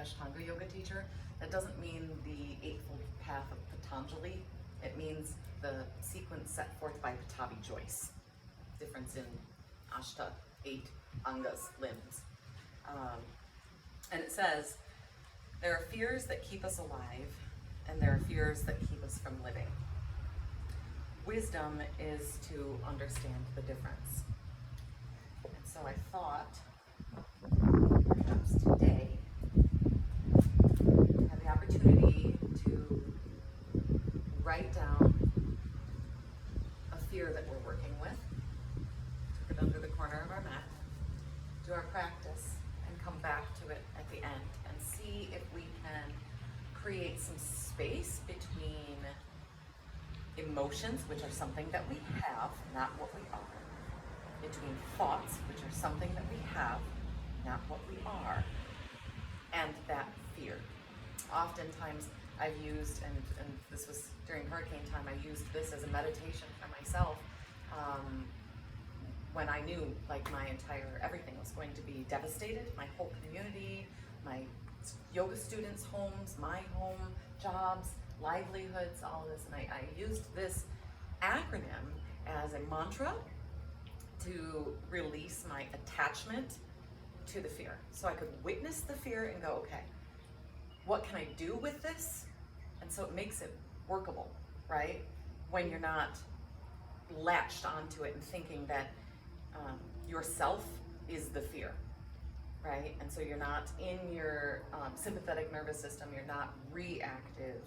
Ashtanga yoga teacher. That doesn't mean the Eightfold Path of Patanjali. It means the sequence set forth by Pattabhi Jois. Difference in Ashta, 8 angas, limbs. And it says, there are fears that keep us alive, and there are fears that keep us from living. Wisdom is to understand the difference. And so I thought, perhaps today, I have the opportunity to write down a fear that we're working with, took it under the corner of our mat, do our practice, and come back to it at the end and see if we can create some space between emotions, which are something that we have, not what we are, between thoughts, which are something that we have, not what we are, and that fear. Oftentimes I've used, and this was during hurricane time, I used this as a meditation for myself when I knew like my entire everything was going to be devastated, my whole community, my yoga students' homes, my home, jobs, livelihoods, all this, and I used this acronym as a mantra to release my attachment to the fear. So I could witness the fear and go, okay, what can I do with this? And so it makes it workable, right? When you're not latched onto it and thinking that yourself is the fear, right? And so you're not in your sympathetic nervous system, you're not reactive,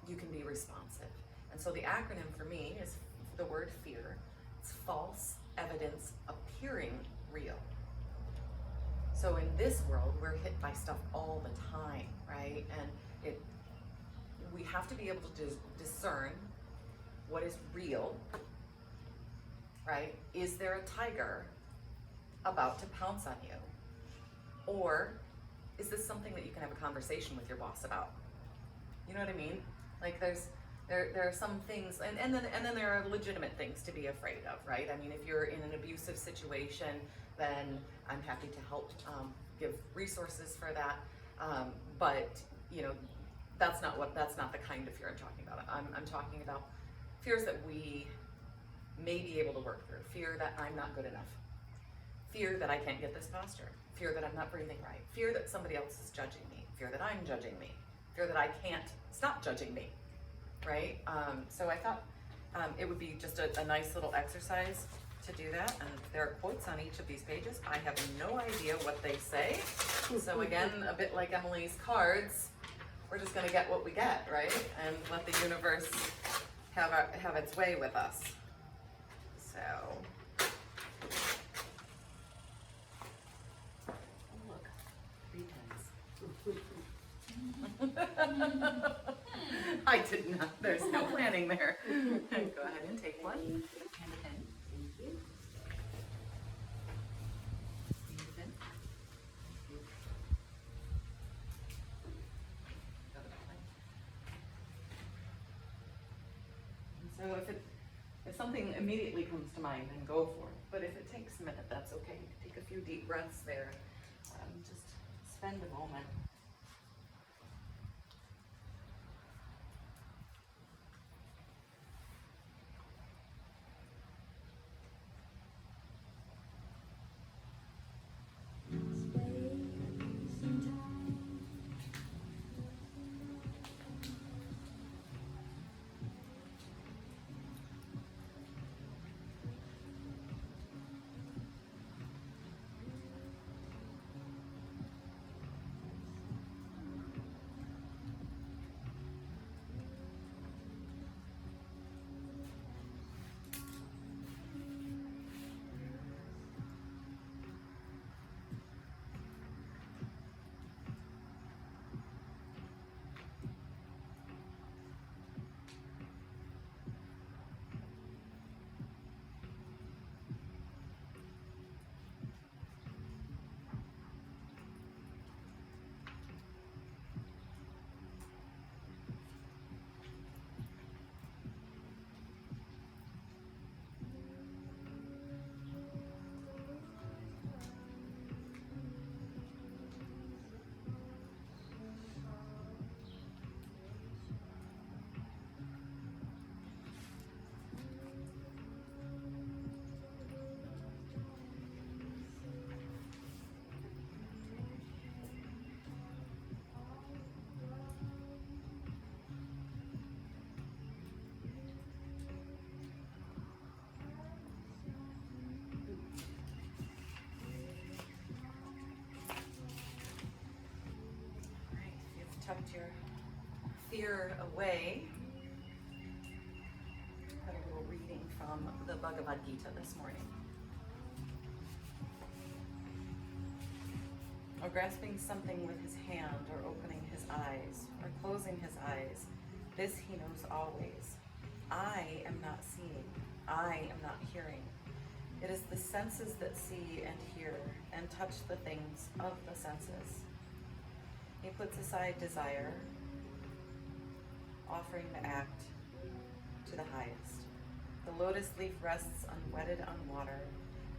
you can be responsive. And so the acronym for me is the word fear. It's false evidence appearing real. So in this world, we're hit by stuff all the time, right? And we have to be able to discern what is real, right? Is there a tiger about to pounce on you? Or is this something that you can have a conversation with your boss about? You know what I mean? Like there are some things, and then there are legitimate things to be afraid of, right? I mean, if you're in an abusive situation, then I'm happy to help give resources for that. But you know, that's not the kind of fear I'm talking about. I'm talking about fears that we may be able to work through. Fear that I'm not good enough. Fear that I can't get this posture. Fear that I'm not breathing right. Fear that somebody else is judging me. Fear that I'm judging me. Fear that I can't stop judging me, right? So I thought it would be just a nice little exercise to do that. And there are quotes on each of these pages. I have no idea what they say. So again, a bit like Emily's cards, we're just gonna get what we get, right? And let the universe have its way with us. So, oh look, 3 pens. I did not, there's no planning there. Go ahead and take one. And a pen. Thank you. Need a pen? Got it that way. And so if something immediately comes to mind, then go for it. But if it takes a minute, that's okay. You can take a few deep breaths there. Just spend a moment. tucked your fear away, had a little reading from the Bhagavad Gita this morning. Or grasping something with his hand, or opening his eyes, or closing his eyes, this he knows always. I am not seeing, I am not hearing. It is the senses that see and hear, and touch the things of the senses. He puts aside desire, offering the act to the highest. The lotus leaf rests unwetted on water.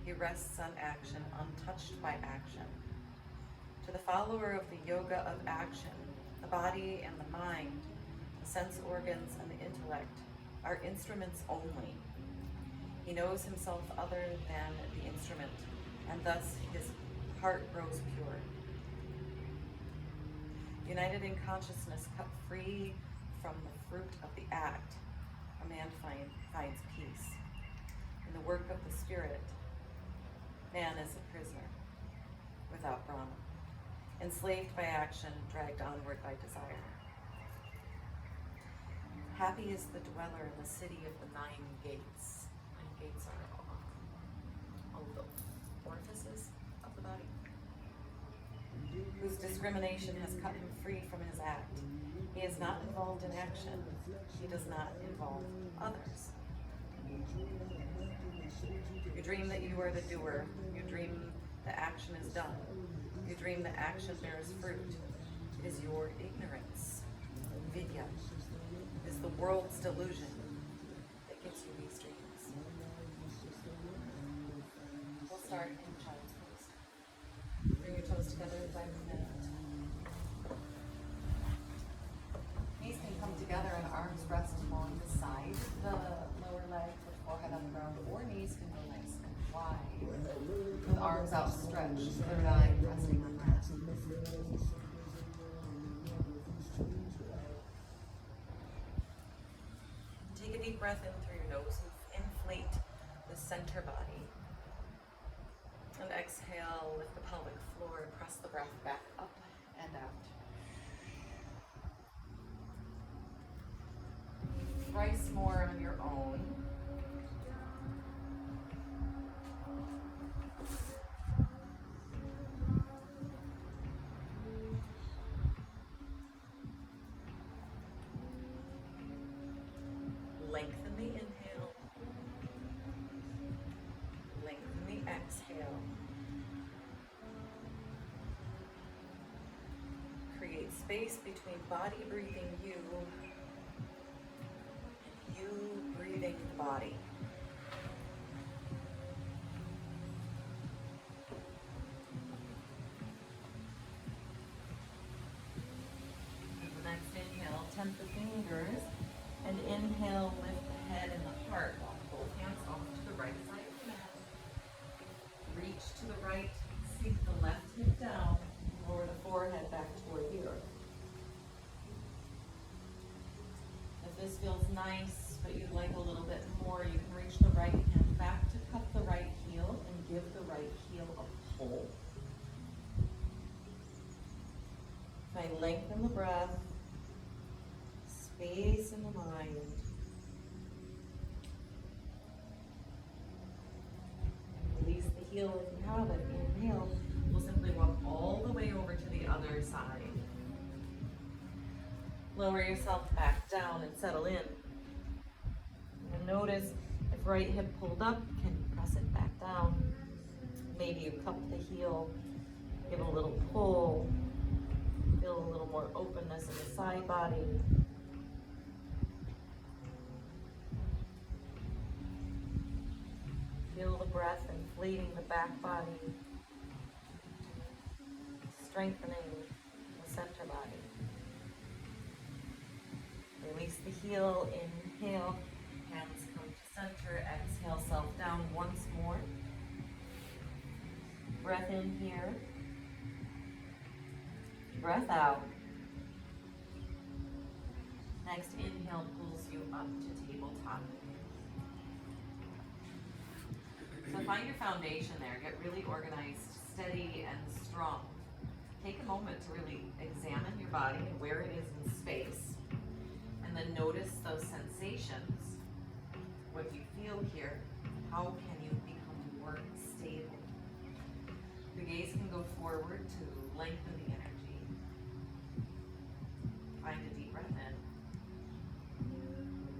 He rests on action, untouched by action. To the follower of the yoga of action, the body and the mind, the sense organs and the intellect are instruments only. He knows himself other than the instrument, and thus his heart grows pure. United in consciousness, cut free from the fruit of the act, a man finds peace. In the work of the spirit, man is a prisoner, without Brahma, enslaved by action, dragged onward by desire. Happy is the dweller in the city of the 9 gates. 9 gates are all the orifices of the body, whose discrimination has cut him free from his act. He is not involved in action. He does not involve others. You dream that you are the doer. You dream the action is done. You dream that action bears fruit. It is your ignorance, vidya. It is the world's delusion that gives you these dreams. We'll start in child's pose. Bring your toes together as I movement. Knees can come together and arms rest along the side of the lower leg with forehead on the ground, or knees can go nice and wide with arms outstretched, third eye resting on that. Take a deep breath in through your nose and inflate the center body. And exhale, lift the pelvic floor and press the breath back up and out. Thrice more on your own. Lengthen the inhale. Lengthen the exhale. Create space between body breathing you and you breathing the body. And the next inhale, temp the fingers. And inhale, lift the head and the heart. Walk both hands off to the right side of the mat. Reach to the right, sink the left hip down, lower the forehead back toward you. If this feels nice, but you'd like a little bit more, you can reach the right hand back to cup the right heel and give the right heel a pull. Find length in the breath. Space in the mind. Release the heel if you have it. Inhale. We'll simply walk all the way over to the other side. Lower yourself back down and settle in. And notice if right hip pulled up, can you press it back down? Maybe you cup the heel, give it a little pull, feel a little more openness in the side body. Feel the breath inflating the back body, strengthening the center body. Release the heel, inhale, hands come to center, exhale, self down once more. Breath in here, breath out. Next inhale pulls you up to tabletop. So find your foundation there, get really organized, steady, and strong. Take a moment to really examine your body and where it is in space. And then notice those sensations. What do you feel here? How can you become more stable? The gaze can go forward to lengthen the energy. Find a deep breath in.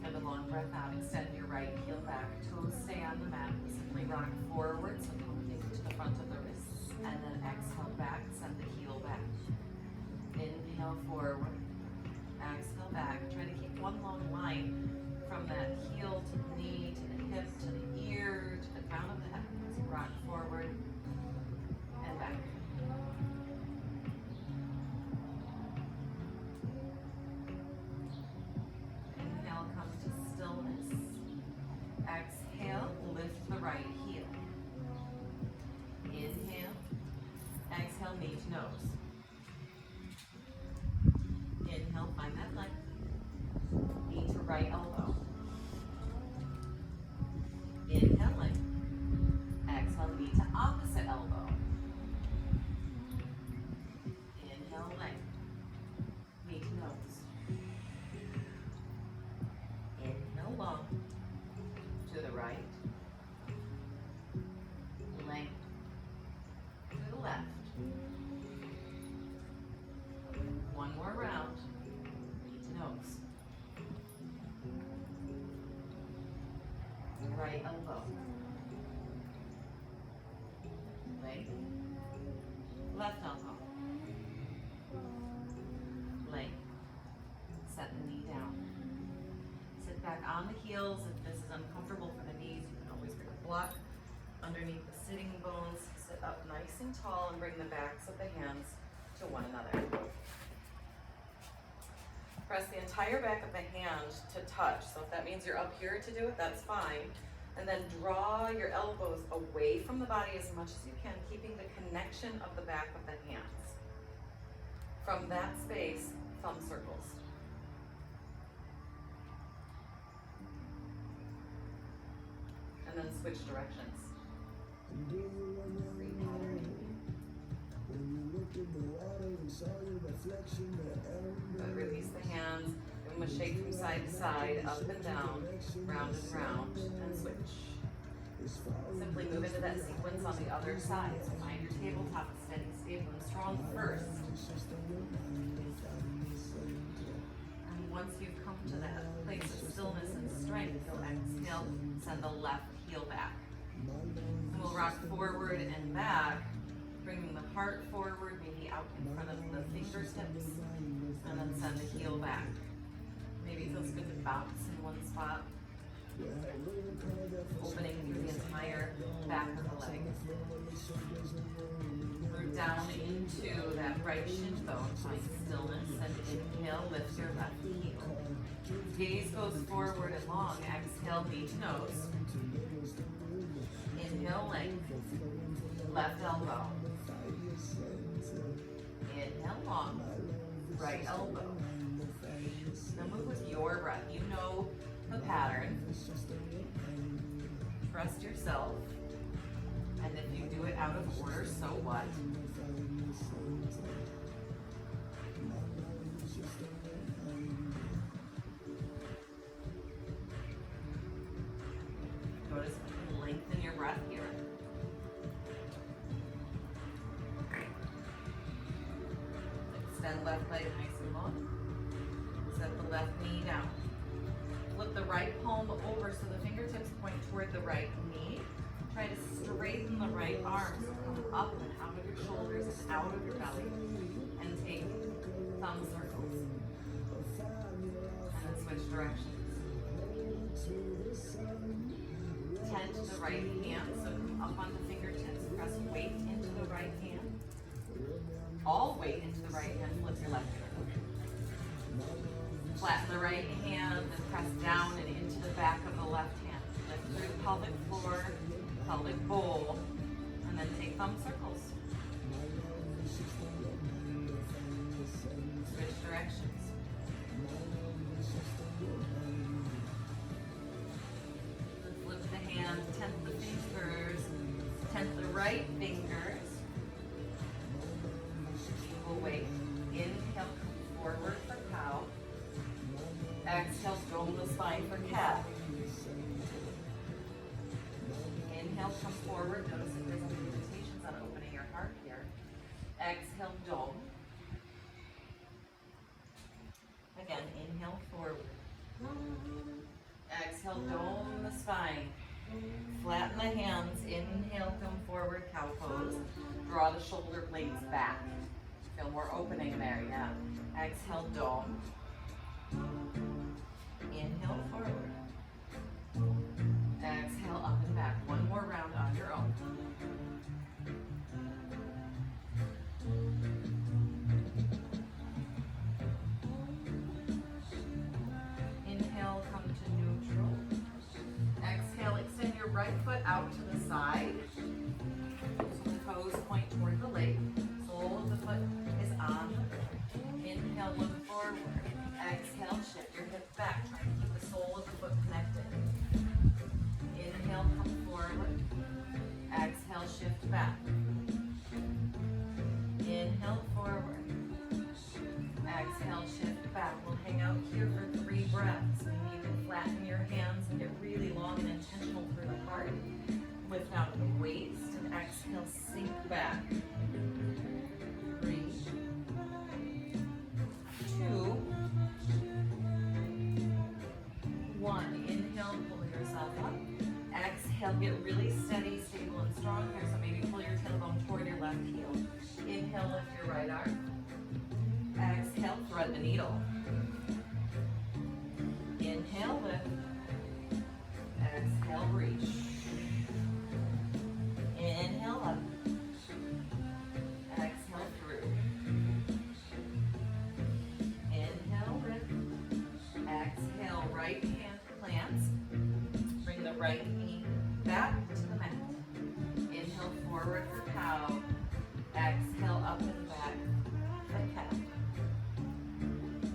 And a long breath out. Extend your right heel back. Toes stay on the mat. Simply rock forward, so pumping to the front of the wrists. And then exhale back, send the heel back. Inhale forward. Exhale back. Try to keep one long line from that heel to the knee, to the hip, to the ear, to the crown of the head. So rock forward and back. Inhale, come to stillness. Exhale, lift the right heel. Inhale. Exhale, knee to nose. Inhale, find that length. Knee to right elbow. Inhale, length. Exhale, knee to opposite elbow. Inhale, length. Knee to nose. Inhale, long. To the right. Length. To the left. One more round. Knee to nose. Right elbow. Length. Left elbow. Length. Set the knee down. Sit back on the heels. If this is uncomfortable for the knees, you can always bring a block underneath the sitting bones. Sit up nice and tall and bring the backs of the hands to one another. Press the entire back of the hand to touch. So if that means you're up here to do it, that's fine. And then draw your elbows away from the body as much as you can, keeping the connection of the back of the hands. From that space, thumb circles. And then switch directions. Good. Release the hands. Give them a shake from side to side, up and down, round and round, and switch. Simply move into that sequence on the other side. So find your tabletop steady, stable, and strong first. And once you've come to that place of stillness and strength, you'll exhale, send the left heel back. And we'll rock forward and back, bringing the heart forward, maybe out in front of the fingertips, and then send the heel back. Maybe it feels good to bounce in one spot, opening through the entire back of the leg. Root down into that right shin bone, find stillness, and inhale, lift your left heel. Gaze goes forward and long, exhale, knee to nose. Inhale, length, left elbow. Inhale, long, right elbow. Now move with your breath. You know the pattern. Trust yourself. And if you do it out of order, so what? Notice if you can lengthen your breath here. Extend left leg nice and long. Set the left knee down. Flip the right palm over so the fingertips point toward the right knee. Try to straighten the right arm, so come up and out of your shoulders and out of your belly. And take thumb circles. And then switch directions. Tent to the right hand, so come up on the fingertips. Press weight into the right hand. All weight into the right hand, flip your left hand. Flatten the right hand and press down and into the back of the left hand. Lift through the pelvic floor, pelvic bowl, and then take thumb circles. Switch directions. Flip the hand, tent the fingers, tent the right fingers. We'll come forward. Notice if there's any limitations on opening your heart here. Exhale, dome. Again, inhale, forward. Exhale, dome the spine. Flatten the hands. Inhale, come forward, cow pose. Draw the shoulder blades back. Feel more opening there, yeah. Exhale, dome. Inhale, forward. Exhale, up and back. One more round on your own. Inhale, come to neutral. Exhale, extend your right foot out to the side. So the toes point toward the leg. Sole of the foot is on the ground. Inhale, look forward. Exhale, shift your hips back. Try to keep the sole of the foot connected. Inhale, come forward. Exhale, shift back. Inhale, forward. Exhale, shift back. We'll hang out here for 3 breaths. Maybe you can flatten your hands and get really long and intentional through the heart. Lift out the waist and exhale, sink back. 3, 2, 1. Inhale, pull yourself up. Exhale, get really steady, stable, and strong here. So maybe pull your tailbone toward your left heel. Inhale, lift your right arm. Exhale, thread the needle. Inhale, lift. Exhale, reach. Inhale, up. Exhale, through. Inhale, lift. Exhale, right hand plants. Bring the right knee back to the mat. Inhale, forward for cow. Exhale, up and back for cat.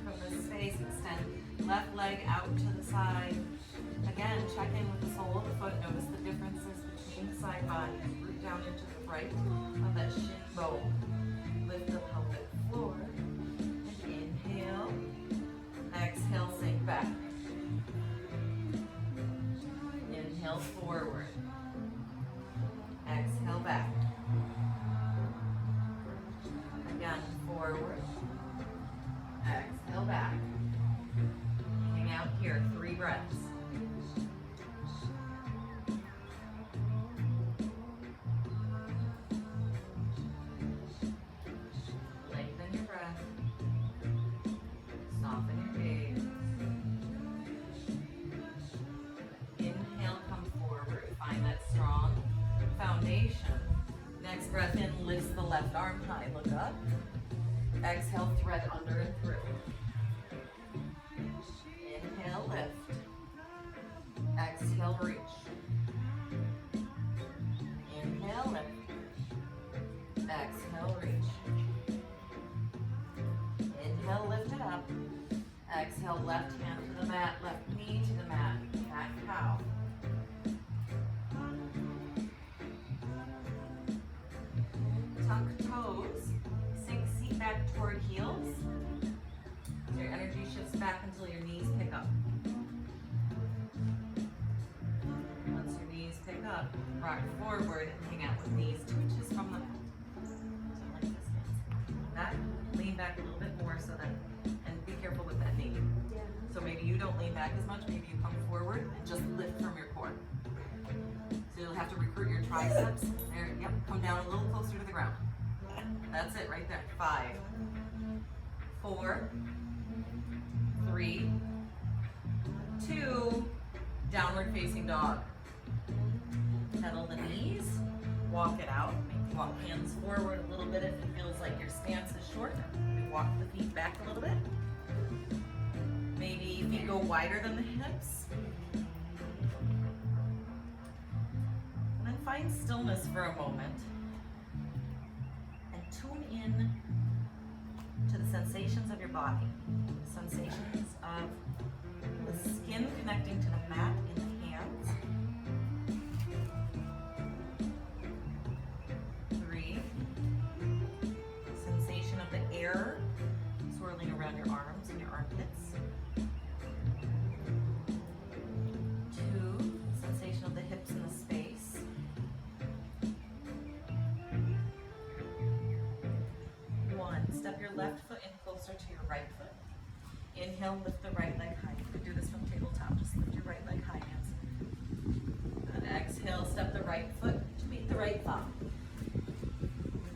From the space, extend left leg out to the side. Again, check in with the sole of the foot. Notice the differences between side bodies. Root down into the right of that shin bone. Lift the pelvic floor. And inhale. Exhale, sink back. Inhale, forward. Exhale, back. Again, forward. Exhale, back. Hang out here, 3 breaths. Lengthen your breath. Soften your gaze. Inhale, come forward. Find that strong foundation. Next breath in, lifts the left arm high. Look up. Exhale, thread under and through. Inhale, lift. Exhale, reach. Inhale, lift. Exhale, reach. Inhale, lift it up. Exhale, left hand to the mat, left knee to the mat. Cat cow. Tuck toes. Sink seat back toward heels. Your energy shifts back until your knees pick up. Once your knees pick up, rock forward and hang out with knees 2 inches from the mat. So like this. That, lean back a little bit more so that, and be careful with that knee. Yeah. So maybe you don't lean back as much, maybe you come forward and just lift from your core. So you'll have to recruit your triceps. There, yep, come down a little closer to the ground. That's it right there. 5, 4, 3, 2, downward facing dog. Pedal the knees, walk it out. Maybe walk hands forward a little bit if it feels like your stance is short. Maybe walk the feet back a little bit. Maybe feet go wider than the hips. And then find stillness for a moment. And tune in to the sensations of your body. Sensations of the skin connecting to the mat in the hands. 3. Sensation of the air swirling around your arms and your armpits. 2. Sensation of the hips in the space. step your left foot in closer to your right foot. Inhale, lift the right leg high. You can do this from tabletop. Just lift your right leg high, hands. And exhale, step the right foot to meet the right thumb.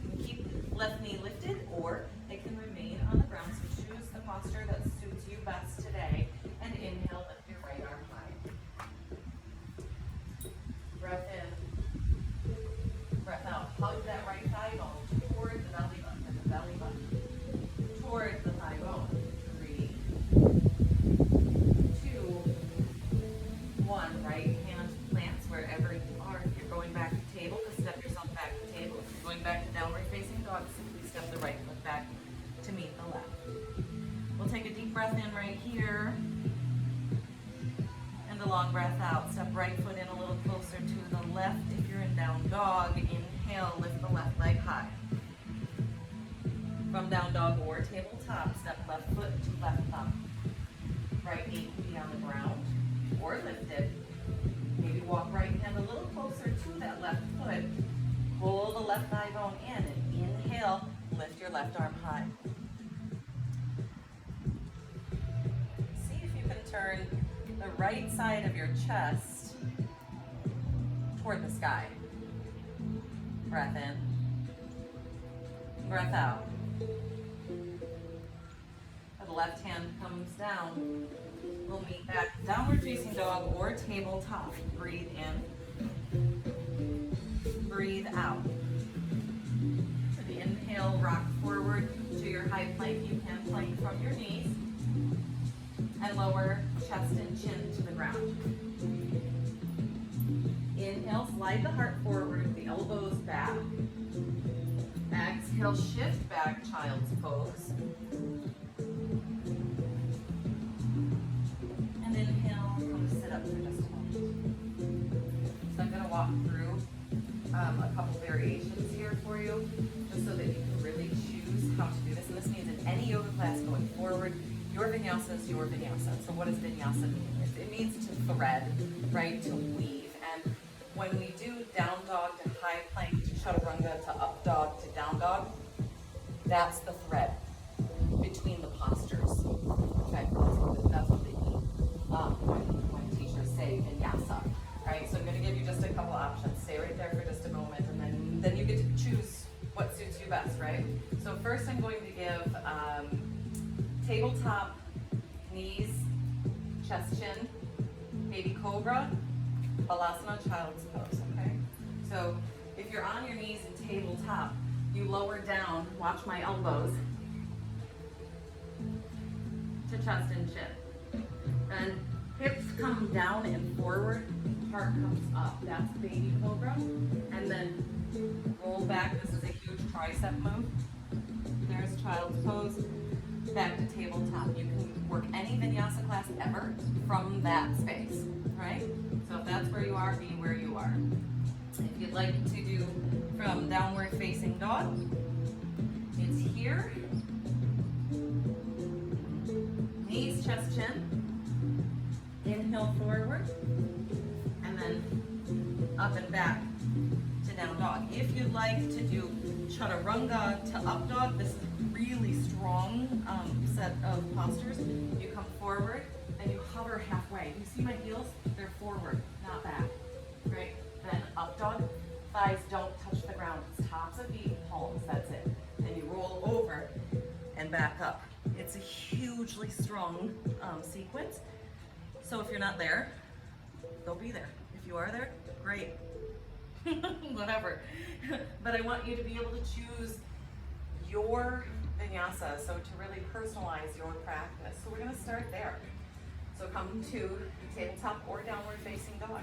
You can keep left knee lifted, or it can remain on the ground. So choose the posture that suits you best today. And inhale, lift your right arm high. Breath in. Breath out. Hug that right thigh bone toward the belly button. The belly button. Toward the thigh bone. 3, 2, 1. Right hand plants wherever you are. If you're going back to table, just step yourself back to table. If you're going back to downward facing dog, simply step the right foot back to meet the left. We'll take a deep breath in right here. And a long breath out. Step right foot in a little closer to the left. If you're in down dog, inhale, lift the left leg high. From down dog or tabletop, step left foot to left thumb. Right knee can be on the ground or lifted. Maybe walk right hand a little closer to that left foot. Pull the left thigh bone in and inhale, lift your left arm high. See if you can turn the right side of your chest toward the sky. Breath in, breath out. The left hand comes down. We'll meet back downward facing dog or tabletop. Breathe in, breathe out. For the inhale, rock forward to your high plank. You can plank from your knees and lower chest and chin to the ground. Inhale, slide the heart forward, the elbows back. Exhale, shift back, child's pose. And inhale, come sit up for just a moment. So I'm going to walk through a couple variations here for you, just so that you can really choose how to do this. And this means in any yoga class going forward, your vinyasa is your vinyasa. So what does vinyasa mean? It means to thread, right, to weave. And when we do down dog to high plank to chaturanga to up dog to down dog, that's the thread between the postures. Okay, that's what they mean when teachers say vinyasa. Right, so I'm going to give you just a couple options. Stay right there for just a moment, and then you get to choose what suits you best, right? So first I'm going to give tabletop, knees, chest chin, baby cobra, balasana, child's pose, okay? So if you're on your knees in tabletop, you lower down, watch my elbows, to chest and chin. Then hips come down and forward, heart comes up. That's baby cobra. And then roll back. This is a huge tricep move. There's child's pose. Back to tabletop. You can work any vinyasa class ever from that space, right? So if that's where you are, be where you are. If you'd like to do from downward facing dog, it's here. Knees, chest, chin. Inhale forward. And then up and back to down dog. If you'd like to do chaturanga to up dog, this is a really strong set of postures. You come forward and you hover halfway. You see my heels? They're forward, not back. Right? Then up dog. Thighs don't touch the ground. It's tops of feet, palms. That's it. And you roll over and back up. It's a hugely strong sequence. So if you're not there, go be there. If you are there, great. Whatever. But I want you to be able to choose your vinyasa, so to really personalize your practice. So we're going to start there. So come to tabletop or downward facing dog.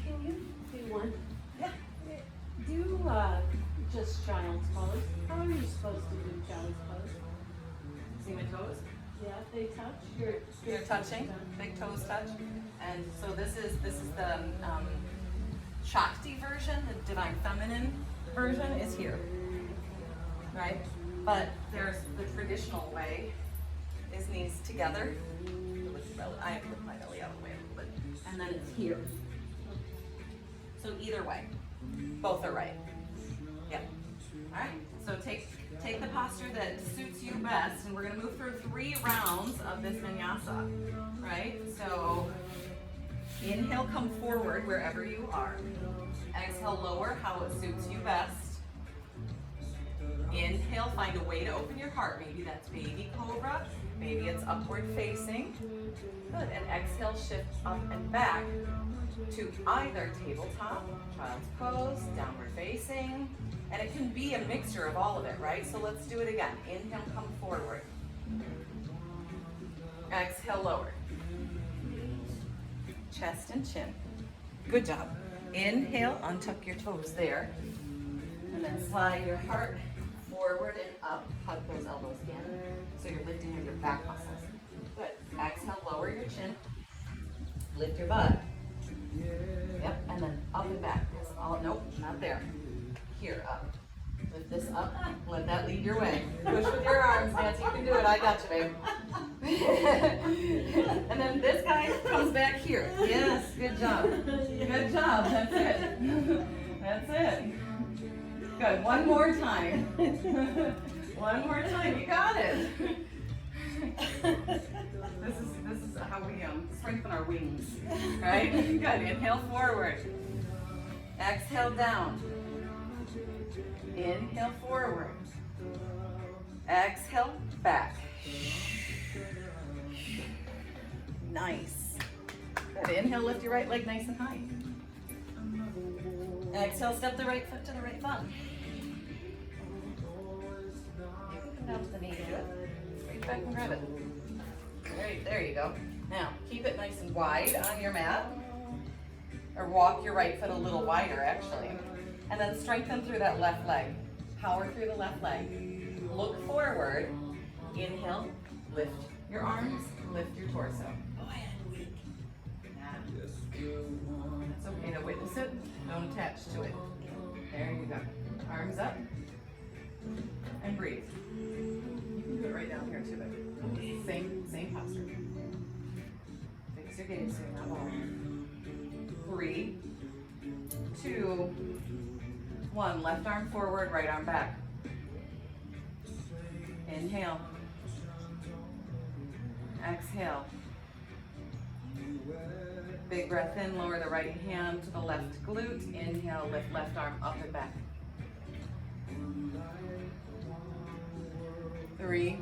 Can you do one? Yeah. Do just child's pose. How are you supposed to do child's pose? See my toes? Yeah, they touch. You're touching, big toes touch. And so this is the Shakti version, the divine feminine version is here, right? But there's the traditional way is knees together. I have to lift my belly out of the way a little bit. And then it's here. So either way, both are right. Yeah. All right, so take take the posture that suits you best, and we're gonna move through 3 rounds of this vinyasa, right? So inhale, come forward wherever you are. Exhale, lower how it suits you best. Inhale, find a way to open your heart. Maybe that's baby cobra, maybe it's upward facing. Good, and exhale, shift up and back to either tabletop, child's pose, downward facing, and it can be a mixture of all of it, right? So let's do it again. Inhale, come forward. Exhale, lower. Chest and chin. Good job. Inhale, untuck your toes there, and then slide your heart forward and up. Hug those elbows in, so you're lifting your back muscles. Good. Exhale, lower your chin. Lift your butt. Yep, and then up and back. Oh, nope, not there. Here, up. Lift this up. Let that lead your way. Push with your arms, Nancy. You can do it. I got you, babe. And then this guy comes back here. Yes, good job. Good job. That's it. That's it. Good. One more time. One more time. You got it. This is how we strengthen our wings, right? Good. Inhale forward. Exhale down. Inhale forward. Exhale back. Nice. Good. Inhale, lift your right leg nice and high. Exhale, step the right foot to the right thumb. You can come down to the knee to do it. Reach back and grab it. Great, there you go. Now, keep it nice and wide on your mat. Or walk your right foot a little wider, actually. And then strengthen through that left leg. Power through the left leg. Look forward. Inhale, lift your arms, lift your torso. Go ahead. It's okay to witness it. Don't attach to it. There you go. Arms up. And breathe. You can do it right down here too, but same posture. Fix your gaze so you're not falling. 3, 2, 1. Left arm forward, right arm back. Inhale. Exhale. Big breath in, lower the right hand to the left glute. Inhale, lift left arm up and back. 3,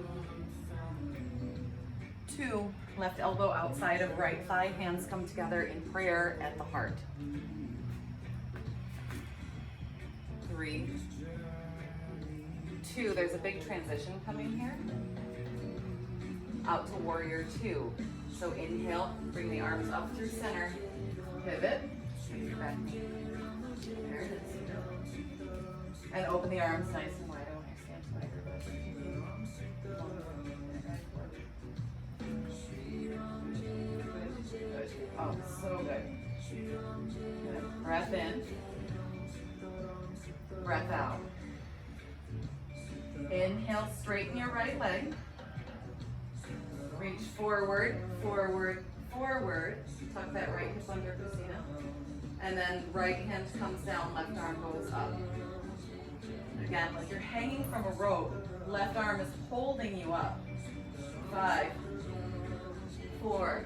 2, left elbow outside of right thigh, hands come together in prayer at the heart. 3, 2, there's a big transition coming here. Out to warrior 2. So inhale, bring the arms up through center, pivot, take your back knee. There it is. And open the arms nice and wide. I want to stand wider, but good. Oh, so good. Good. Breath in. Breath out. Inhale, straighten your right leg. Reach forward, forward, forward. Tuck that right hip under, Christina. And then right hand comes down, left arm goes up. Again, like you're hanging from a rope. Left arm is holding you up. 5, 4,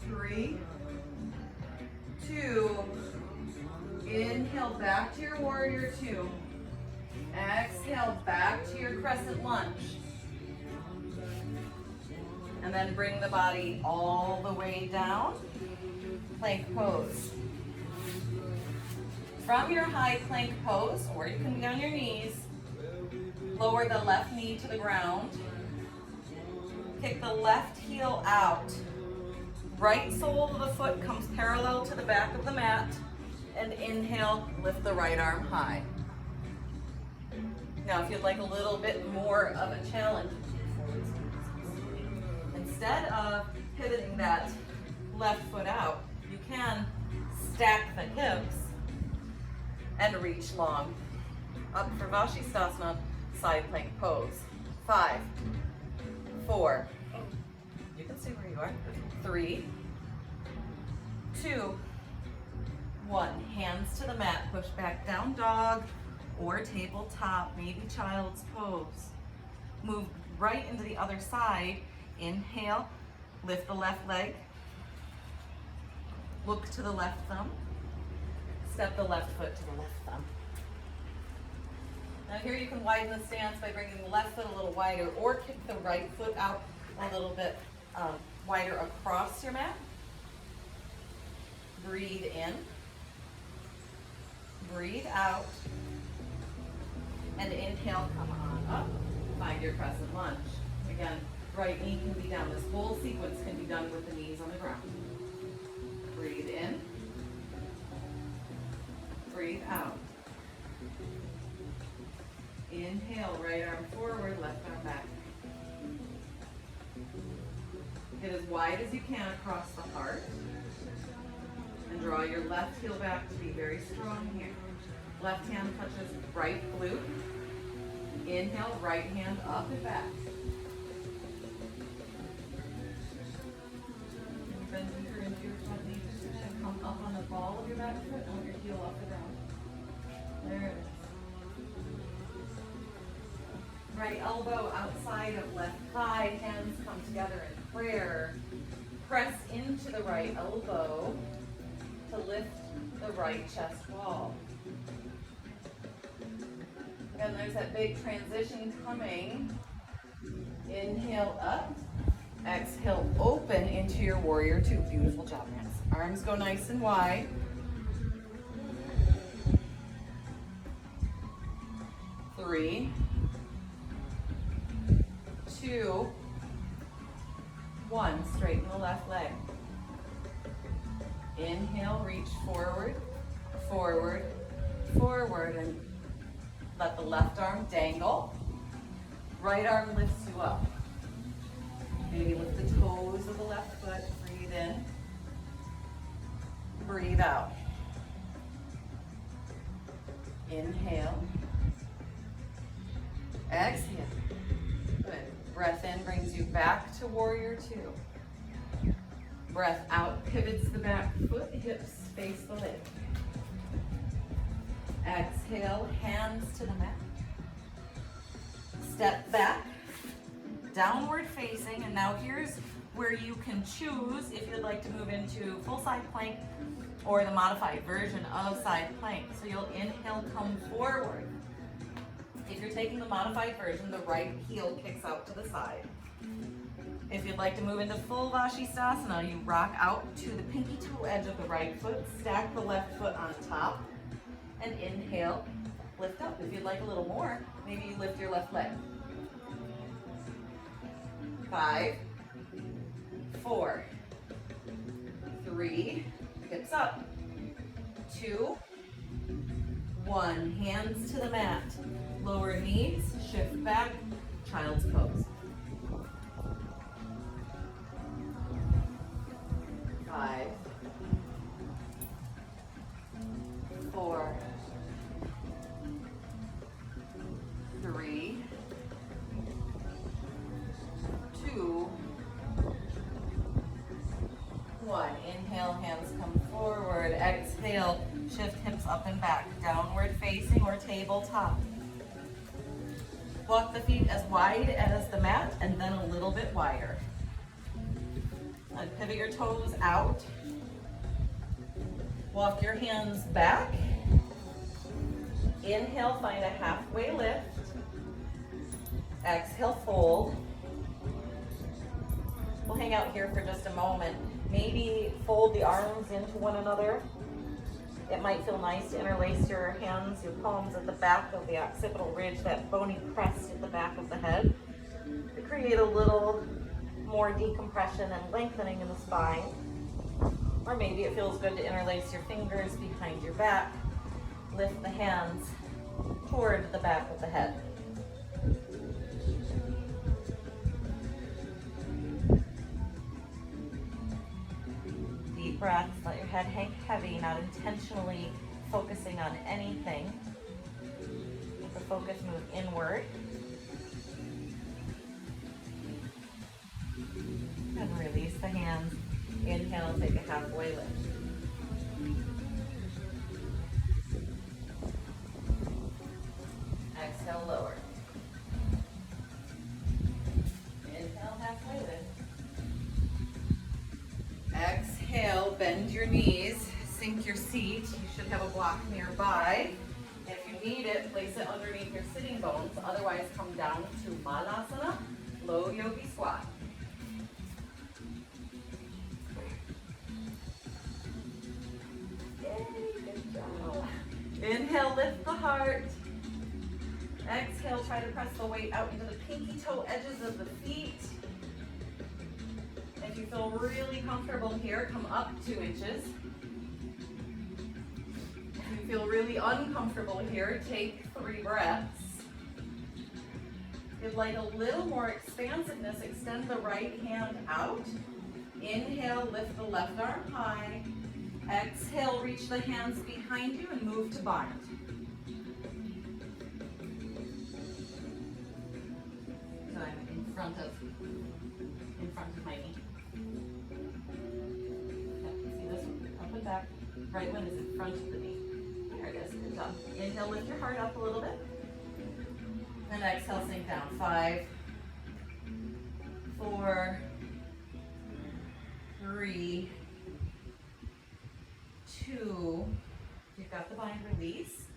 3, 2. Inhale back to your warrior 2. Exhale back to your crescent lunge. And then bring the body all the way down. Plank pose. From your high plank pose, or you can be on your knees, lower the left knee to the ground. Kick the left heel out. Right sole of the foot comes parallel to the back of the mat. And inhale, lift the right arm high. Now if you'd like a little bit more of a challenge, instead of pivoting that left foot out, you can stack the hips and reach long. Up for Vashisthasana, side plank pose. 5, 4, you can stay where you are. 3, 2, 1. Hands to the mat, push back, down dog. or tabletop, maybe child's pose. Move right into the other side. Inhale, lift the left leg. Look to the left thumb. Step the left foot to the left thumb. Now here you can widen the stance by bringing the left foot a little wider or kick the right foot out a little bit wider across your mat. Breathe in. Breathe out. And inhale, come on up. Find your crescent lunge. Again, right knee can be down. This whole sequence can be done with the knees on the ground. Breathe in. Breathe out. Inhale, right arm forward, left arm back. Get as wide as you can across the heart. And draw your left heel back to be very strong here. Left hand touches right glute. Inhale, right hand up and back. Bend deeper into your front knee position. Come up on the ball of your back foot and let your heel off the ground. There it is. Right elbow outside of left thigh. Hands come together in prayer. Press into the right elbow to lift the right chest wall. Again, there's that big transition coming. Inhale up. Exhale, open into your warrior two. Beautiful job, Max. Arms go nice and wide. Three, two, one. Straighten the left leg. Inhale, reach forward, forward, forward, and let the left arm dangle. Right arm lifts you up. Maybe lift the toes of the left foot. Breathe in. Breathe out. Inhale. Exhale. Good. Breath in brings you back to warrior two. Breath out pivots the back foot, hips face the leg. Exhale, hands to the mat. Step back, downward facing, and now here's where you can choose if you'd like to move into full side plank or the modified version of side plank. So you'll inhale, come forward. If you're taking the modified version, the right heel kicks out to the side. If you'd like to move into full Vashisthasana, you rock out to the pinky toe edge of the right foot, stack the left foot on top, and inhale, lift up. If you'd like a little more, maybe you lift your left leg. 5, 4, 3, hips up, 2, 1. Hands to the mat. Lower knees, shift back, child's pose. 5, 4, 3, 2, 1. Inhale, hands come forward. Exhale, shift hips up and back. Downward facing or tabletop. Walk the feet as wide as the mat and then a little bit wider. And pivot your toes out. Walk your hands back. Inhale, find a halfway lift. Exhale, fold. We'll hang out here for just a moment. Maybe fold the arms into one another. It might feel nice to interlace your hands, your palms at the back of the occipital ridge, that bony crest at the back of the head, to create a little more decompression and lengthening in the spine. Or maybe it feels good to interlace your fingers behind your back. Lift the hands toward the back of the head. Deep breaths, let your head hang heavy, not intentionally focusing on anything. Let the focus move inward. And release the hands. Inhale, take a halfway lift. knees, sink your seat. You should have a block nearby. If you need it, place it underneath your sitting bones. Otherwise, come down to Malasana, low yogi squat. Yay, good job. Inhale, lift the heart. Exhale, try to press the weight out into the pinky toe edges of the feet. If you feel really comfortable here, come up 2 inches. If you feel really uncomfortable here, take 3 breaths. If you'd like a little more expansiveness, extend the right hand out. Inhale, lift the left arm high. Exhale, reach the hands behind you and move to bind. So I'm in front of my knee. Yep, see this one? Up and back. Right one is in front of the knee. There it is. Good job. Inhale, lift your heart up a little bit. And exhale, sink down. 5, 4, 3, 2. You've got the bind, release.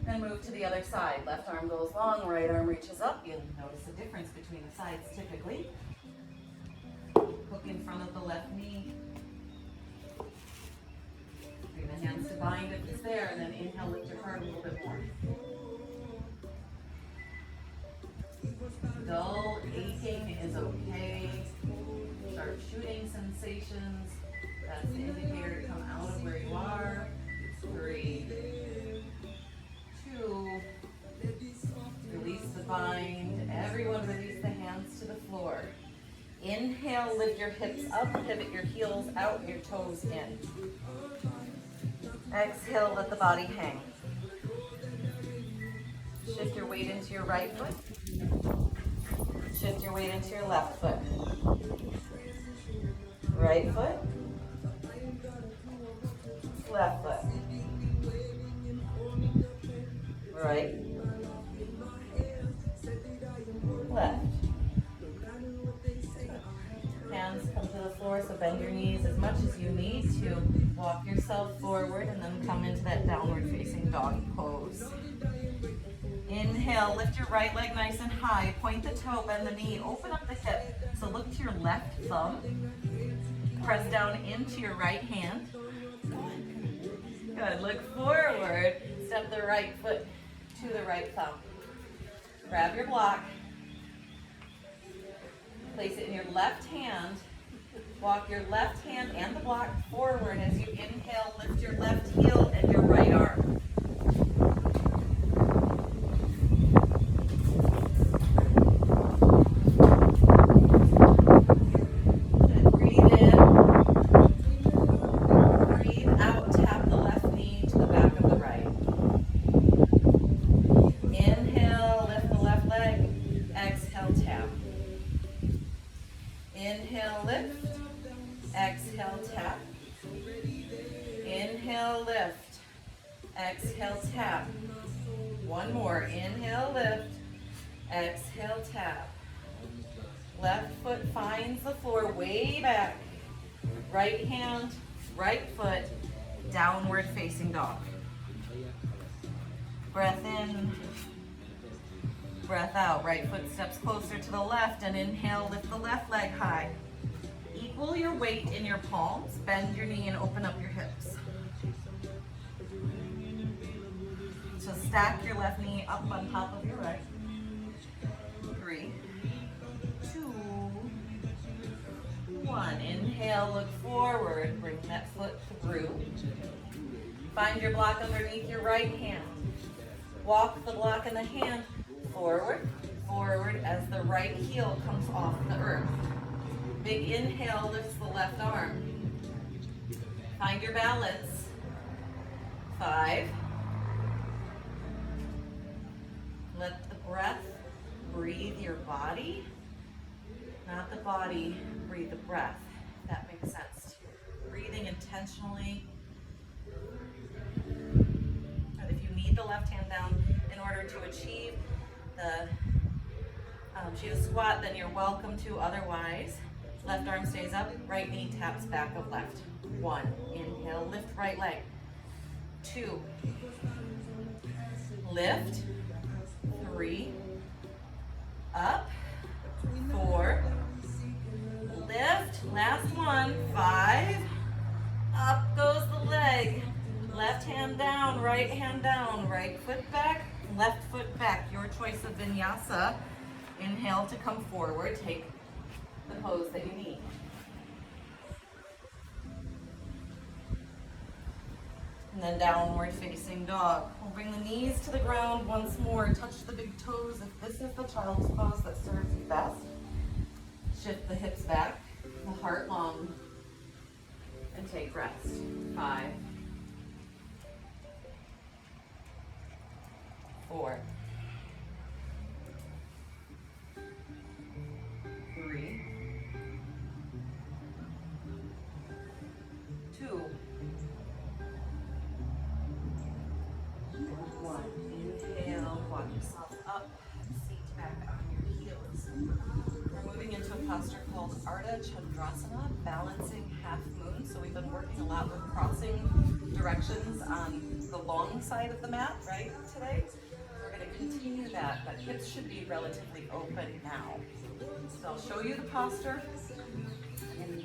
And move to the other side. Left arm goes long, right arm reaches up. You'll notice the difference between the sides typically. Hook in front of the left knee. Bring the hands to bind if it's there, and then inhale, lift your heart a little bit more. Dull aching is okay. Sharp shooting sensations, that's the indicator to come out of where you are. 3, 2, release the bind. Everyone release the hands to the floor. Inhale, lift your hips up, pivot your heels out, your toes in. Exhale, let the body hang. Shift your weight into your right foot. Shift your weight into your left foot. Right foot. Left foot. Right. Left. Hands come to the floor, so bend your knees as much as you need to. Walk yourself forward and then come into that downward facing dog pose. Inhale, lift your right leg nice and high. Point the toe, bend the knee, open up the hip. So look to your left thumb. Press down into your right hand. Good, look forward. Step the right foot to the right thumb. Grab your block. Place it in your left hand. Walk your left hand and the block forward as you inhale. Lift your left heel and your right arm. Good. Breathe in. Breathe out. Tap the left knee to the back of the right. Inhale. Lift the left leg. Exhale. Tap. Inhale, lift. Exhale, tap. Inhale, lift. Exhale, tap. One more. Inhale, lift. Exhale, tap. Left foot finds the floor way back. Right hand, right foot, downward facing dog. Breath in. Breath out. Right foot steps closer to the left and inhale, lift the left leg high. Equal your weight in your palms. Bend your knee and open up your hips. So stack your left knee up on top of your right. 3, 2, 1. Inhale, look forward. Bring that foot through. Find your block underneath your right hand. Walk the block in the hand forward, forward as the right heel comes off the earth. Big inhale lifts the left arm. Find your balance. 5. Let the breath breathe your body, not the body breathe the breath. If that makes sense. Breathing intentionally. And if you need the left hand down in order to achieve the Cheetah squat, then you're welcome to. Otherwise, Left arm stays up, right knee taps back of left. 1, inhale, lift right leg. 2, lift. 3, up. 4, lift. Last one. 5, up goes the leg. Left hand down, right foot back, left foot back. Your choice of vinyasa. Inhale to come forward, take the pose that you need. And then downward facing dog. We'll bring the knees to the ground once more. Touch the big toes if this is the child's pose that serves you best. Shift the hips back, the heart long, and take rest. 5, 4, 3, 2, 1. Inhale, walk yourself up, seat back on your heels. We're moving into a posture called Ardha Chandrasana, balancing half moon. So we've been working a lot with crossing directions on the long side of the mat, right, today? We're going to continue that, but hips should be relatively open now. So I'll show you the posture, and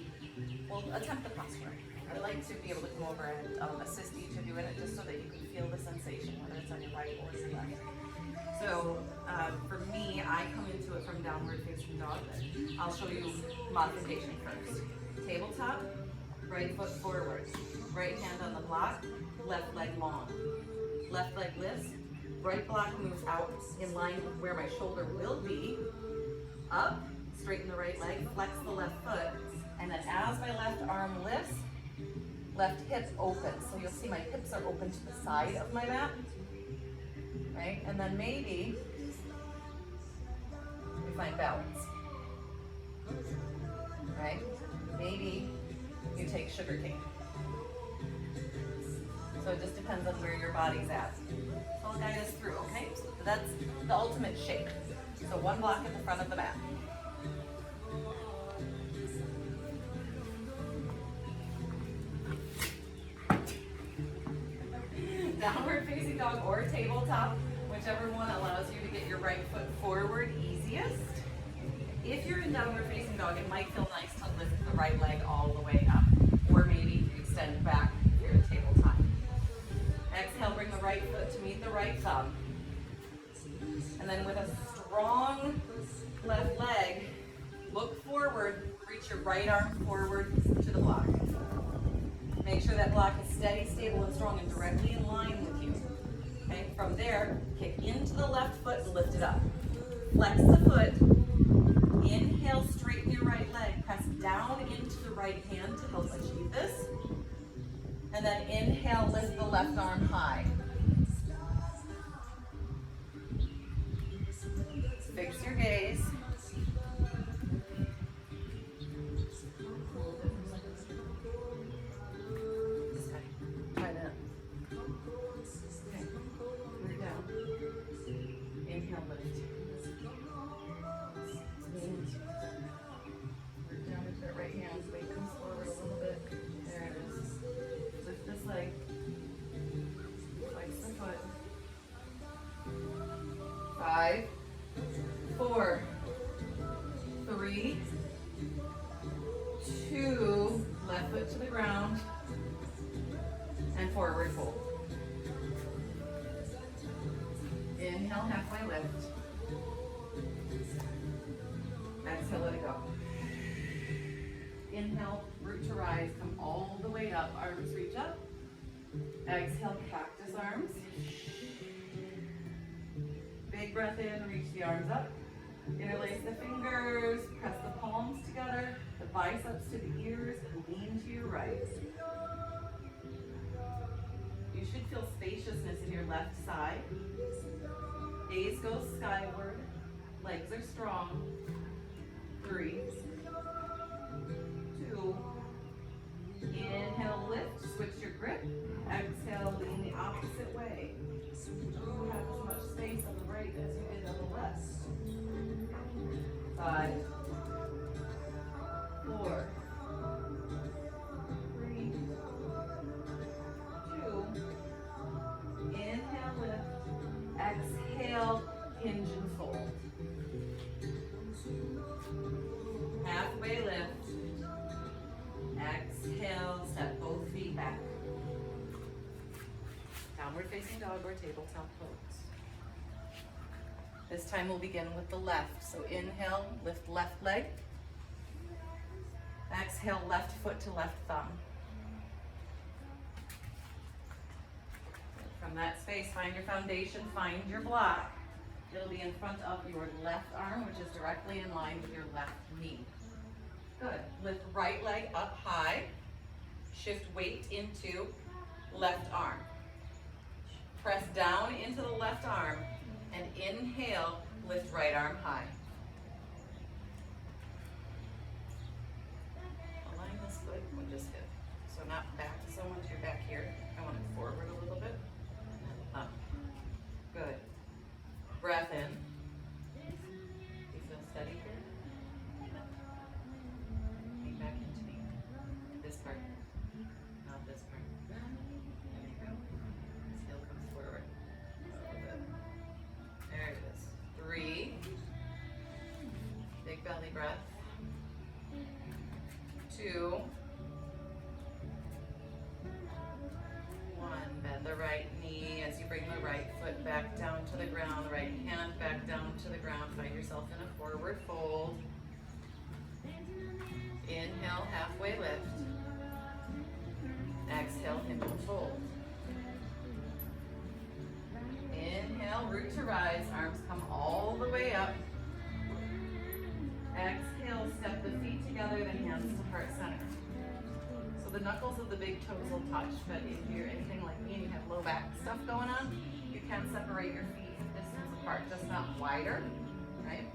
we'll attempt the posture. I like to be able to come over and assist you to doing it just so that you can feel the sensation, whether it's on your right or your left. So for me, I come into it from downward facing dog. I'll show you modification first. Tabletop, right foot forward, right hand on the block, left leg long. Left leg lifts, right block moves out in line with where my shoulder will be. Up, straighten the right leg, flex the left foot, and then as my left arm lifts, left hip open. So you'll see my hips are open to the side of my mat, right? And then maybe we find balance, right? Maybe you take sugar cane. So it just depends on where your body's at. So I'll guide us through, okay? So that's the ultimate shape. So one block at the front of the mat. Downward facing dog or tabletop, whichever one allows you to get your right foot forward easiest. If you're in downward facing dog, it might feel nice to lift the right leg all the way up, or maybe extend back if you're in tabletop. Exhale, bring the right foot to meet the right thumb. And then with a strong left leg, look forward, reach your right arm forward to the block. Make sure that block is steady, stable, and strong and directly in line with you. Okay, from there, kick into the left foot and lift it up. Flex the foot. Inhale, straighten your right leg. Press down into the right hand to help achieve this. And then inhale, lift the left arm high. Fix your gaze. Try that. Okay. We're down. Inhale, lift. We're down with that right hand. Weight comes forward a little bit. There it is. Lift this leg. Flex the foot. 5, 4, 3, 2, left foot to the ground, and forward fold. Inhale, halfway lift. Exhale, let it go. Inhale, root to rise, come all the way up, arms reach up. Exhale, cactus arms. Big breath in, reach the arms up. Interlace the fingers, press the palms together, the biceps to the ears, and lean to your right. You should feel spaciousness in your left side. Gaze goes skyward, legs are strong. 3, 2, inhale, lift, switch your grip. Exhale, lean the opposite way. You have as much space on the right as you did on the left. 5, 4, tabletop pose. This time we'll begin with the left. So inhale, lift left leg. Exhale, left foot to left thumb. From that space, find your foundation, find your block. It'll be in front of your left arm, which is directly in line with your left knee. Good. Lift right leg up high. Shift weight into left arm. Press down into the left arm and inhale, lift right arm high. Align this foot and just hip. So not back so much, you're back here. I want it forward a little bit. Up. Good. Breath in. Do you feel steady here? Lean back into me. This part. Not this part. There you go. This heel comes forward. A little bit. There it is. 3. Big belly breath. 2. 1. Bend the right knee as you bring the right foot back down to the ground, the right hand back down to the ground. Find yourself in a forward fold. Inhale, halfway lift. Exhale, hip and fold. Inhale, root to rise. Arms come all the way up. Exhale, step the feet together, the hands to heart center. So the knuckles of the big toes will touch, but if you're anything like me and you have low back stuff going on, you can separate your feet distance apart, just not wider, right?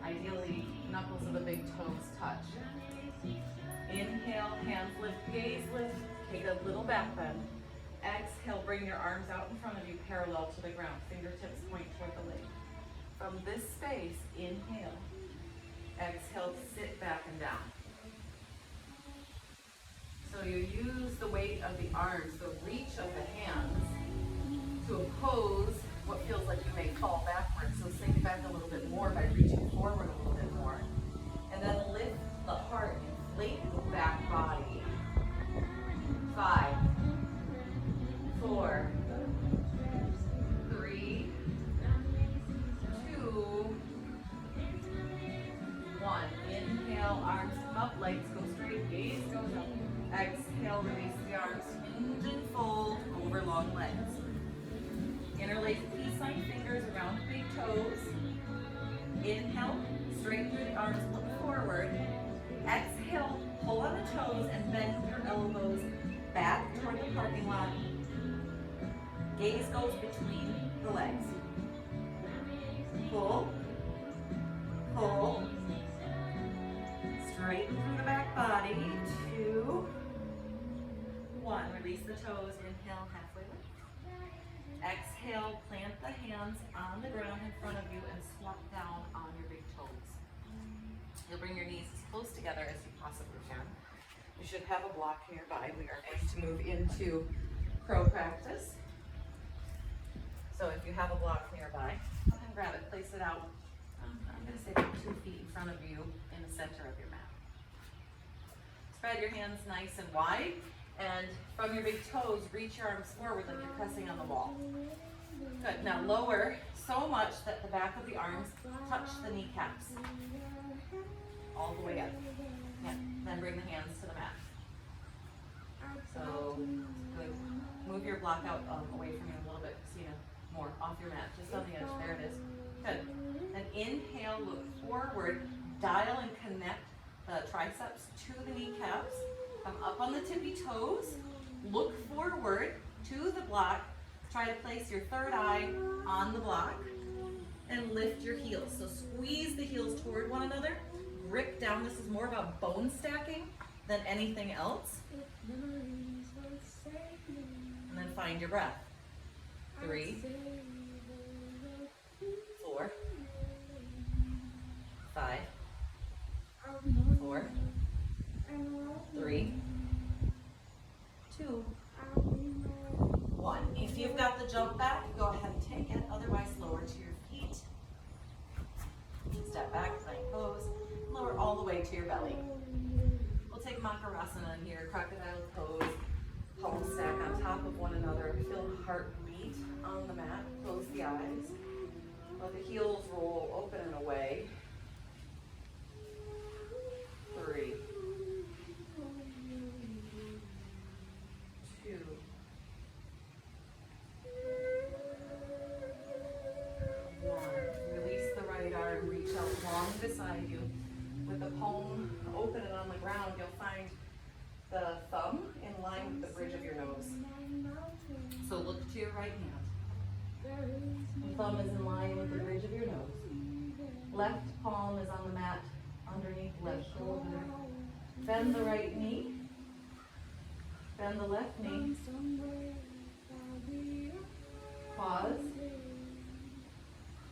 Ideally, knuckles of the big toes touch. Inhale, hands lift, gaze lift, take a little back bend. Exhale, bring your arms out in front of you, parallel to the ground. Fingertips point toward the leg. From this space, inhale. Exhale, sit back and down. So you use the weight of the arms, the reach of the hands, to oppose what feels like you may fall backwards. So sink back a little bit more by reaching forward a little bit more. And then lift the heart, inflate the back body. 5, 4, 3, 2, 1. Inhale, arms come up, legs go straight, gaze goes up. Exhale, release the arms, hinge and fold over long legs. Interlace peace-sign fingers around the big toes. Inhale, straighten through the arms, look forward. Exhale, pull on the toes and bend your elbows back toward the parking lot. Gaze goes between the legs. Pull, pull. Straighten through the back body. 2, 1. Release the toes. Inhale, halfway lift. Exhale, plant the hands on the ground in front of you and squat down on your big toes. You'll bring your knees as close together as you possibly can. You should have a block nearby. We are going to move into crow practice. So if you have a block nearby, go ahead and grab it, place it out. I'm going to say about 2 feet in front of you in the center of your mat. Spread your hands nice and wide, and from your big toes, reach your arms forward like you're pressing on the wall. Good. Now lower so much that the back of the arms touch the kneecaps. All the way up. Yeah. Then bring the hands to the mat. So, good. Move your block out away from you a little bit, so you know, more off your mat, just on the edge. There it is. Good. And inhale, look forward, dial and connect the triceps to the kneecaps. Come up on the tippy toes, look forward to the block. Try to place your third eye on the block and lift your heels. So squeeze the heels toward one another, grip down. This is more about bone stacking than anything else. And then find your breath. 3, 4, 5, 4, 3, 2, 1. If you've got the jump back, go ahead and take it. Otherwise, lower to your feet. Step back, plank pose. Lower all the way to your belly. We'll take Makarasana here, crocodile pose. Palms stack on top of one another. Feel the heart beat feet on the mat, close the eyes. Let the heels roll open and away. 3, 2, 1. Release the right arm, reach out long beside you. With the palm open and on the ground, you'll find the thumb in line with the bridge of your nose. So look to your right hand. The thumb is in line with the bridge of your nose. Left palm is on the mat underneath left shoulder. Bend the right knee. Bend the left knee. Pause.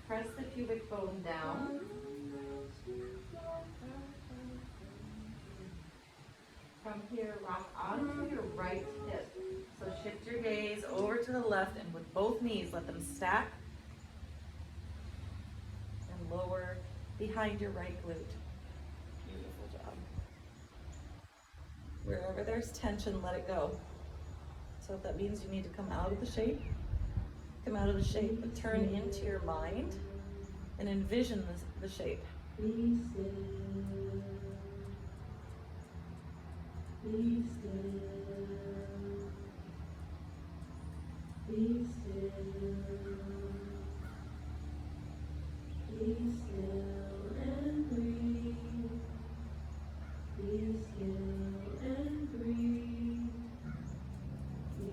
Press the pubic bone down. From here, rock onto your right hip. So shift your gaze over to the left, and with both knees, let them stack and lower behind your right glute. Beautiful job. Wherever there's tension, let it go. So if that means you need to come out of the shape, come out of the shape, but turn into your mind and envision the shape. Be still. Be still. Be still. Be still and breathe. Be still and breathe.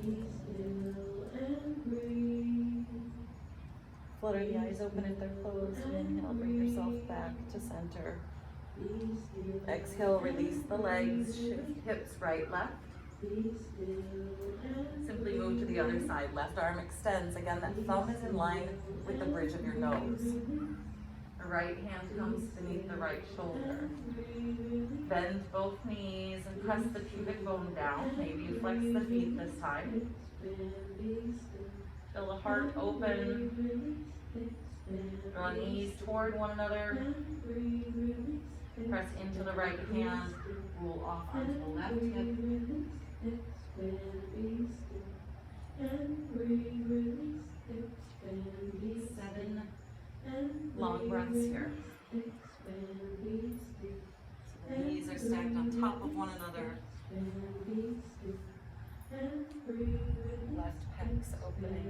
Be still and breathe. Flutter the eyes open if they're closed, and inhale, bring yourself back to center. Exhale, release the legs, shift hips right, left. Simply move to the other side. Left arm extends. Again, that thumb is in line with the bridge of your nose. The right hand comes beneath the right shoulder. Bend both knees and press the pubic bone down. Maybe you flex the feet this time. Feel the heart open. Draw knees toward one another. Press into the right hand. Roll off onto the left hip. 7 long breaths here. So the knees are stacked on top of one another. Left pecs opening.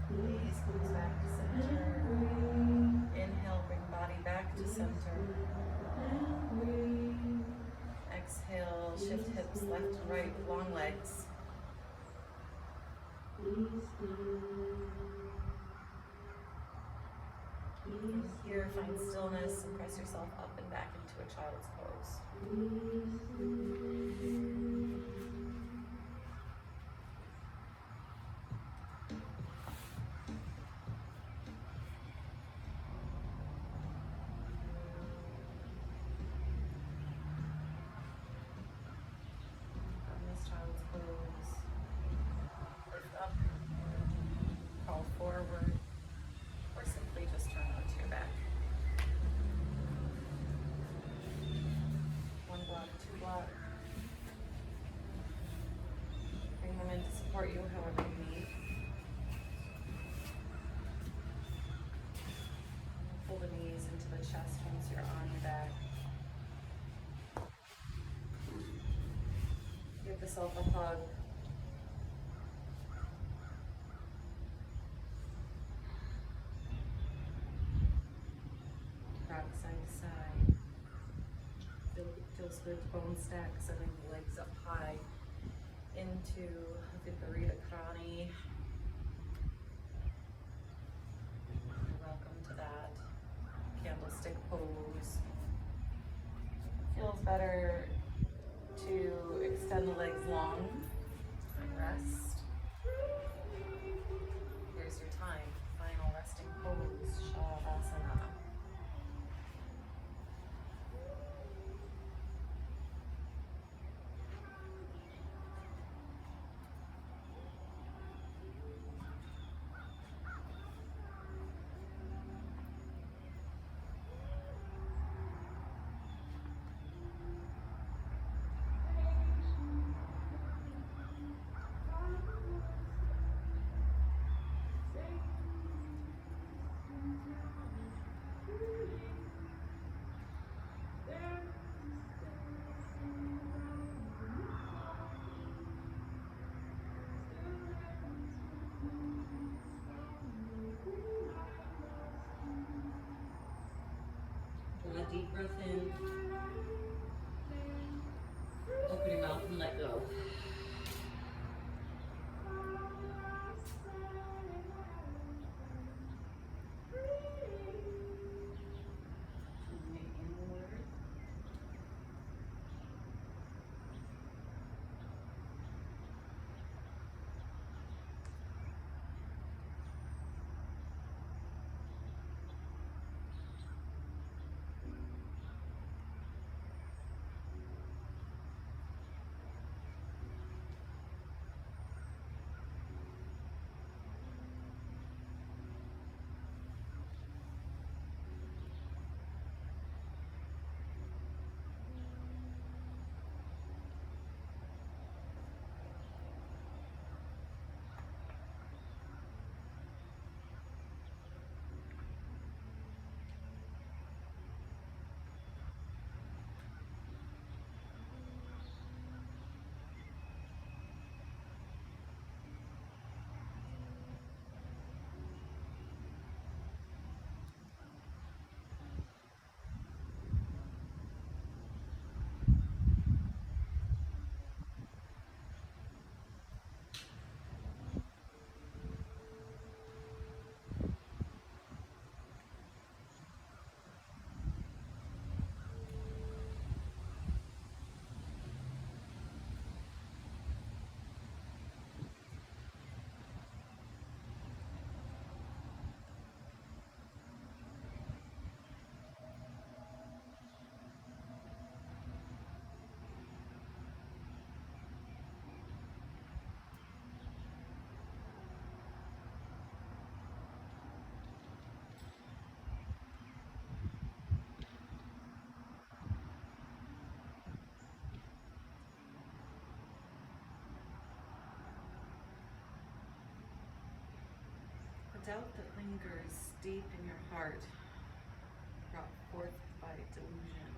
Gaze comes back to center. Inhale, bring body back to center. Exhale, shift hips left and right with long legs. And here, find stillness and press yourself up and back into a child's pose. From this child's pose, lift up, crawl forward, or simply just turn onto your back. 1 block, 2 block. Bring them in to support you however you need. Pull the knees into the chest once you're on your back. Give yourself a hug. Rock side to side. Feels good to bone stack, sending the legs up high into Viparita Karani. Welcome to that candlestick pose. Feels better to extend the legs long and rest. Here's your time. Final resting pose, Shavasana. breath in. Open your mouth and let go. Inward. The doubt that lingers deep in your heart, brought forth by delusion.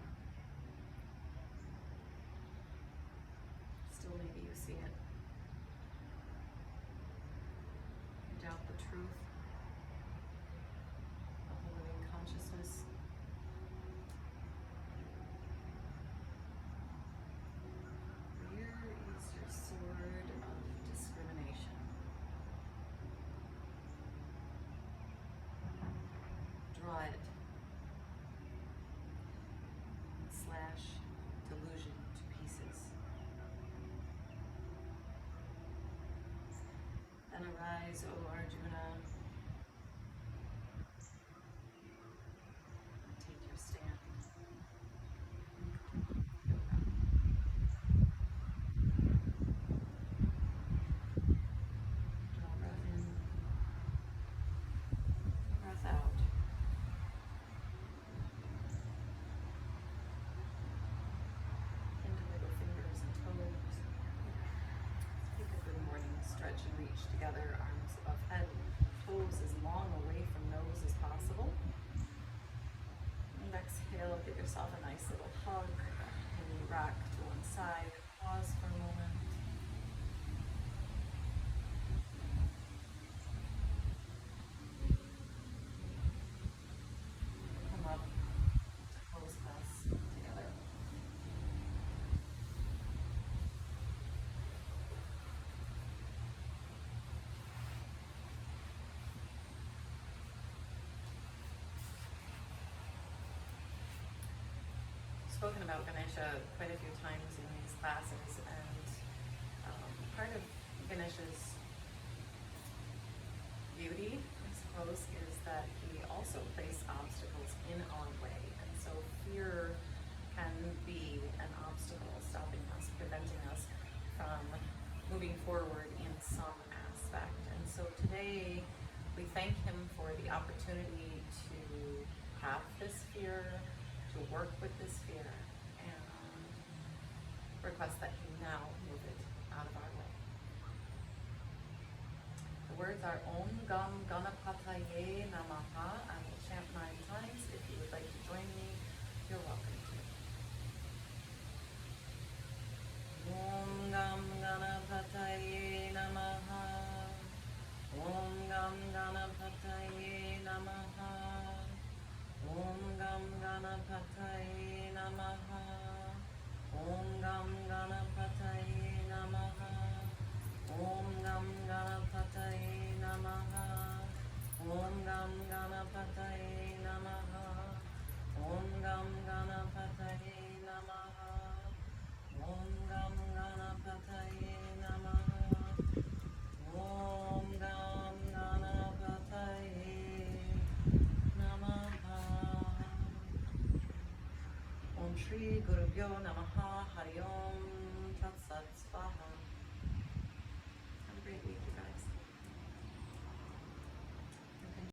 Still maybe you see it. You doubt the truth of the living consciousness. Where is your sword of discrimination? Draw it. Slash delusion to pieces. Then arise, O Arjuna. Take your stand. Draw breath in. Breath out. Interlace fingers and toes. Take a good morning stretch and reach together, arms above head, toes as long away from nose as possible. And exhale, give yourself a nice little hug. And you rock to one side. Pause for a moment. Come up to close class together. Spoken about Ganesha quite a few times in these classes, and part of Ganesha's beauty, I suppose, is that he also placed obstacles in our way, and so fear can be an obstacle stopping us, preventing us from moving forward in some aspect. And so today we thank him for the opportunity to have this fear, to work with this fear, and request that he now move it out of our way. The words are Om Gam Ganapataye Namaha. I will chant 9 times. If you would like to join me, you're welcome to. Om Gam Ganapataye Namaha. Om Gam Ganapataye Namaha. Om Gam Ganapataye Shri Gurubhyo Namaha Hari Om Tat Sat Swaha. Have a great week.